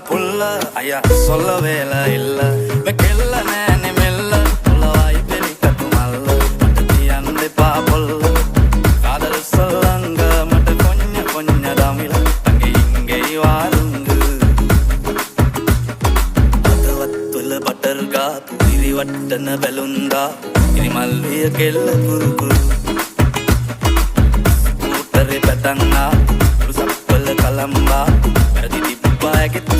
புள்ள ஐயா சொல்ல வேலை இல்ல வெக்கெல்ல நேனி மெல்ல புள்ளவாய் பெரி கட்டுமல்ல மட்டத்தி அந்தி பாப்பொல்ல காதல் சொல்லங்க மட்ட கொஞ்ச தமிழ அங்கே இங்கே வாருங்கு අතවත්වල බටර්ගා පුදිරි වට්ටන බැලුන්දා ඉරිමල්විය කෙල්ල කුරුකුරු ඌතරේ පැතන්නා රුසක්වල කලම්බා වැඩි තිබ්බා ඇගෙත්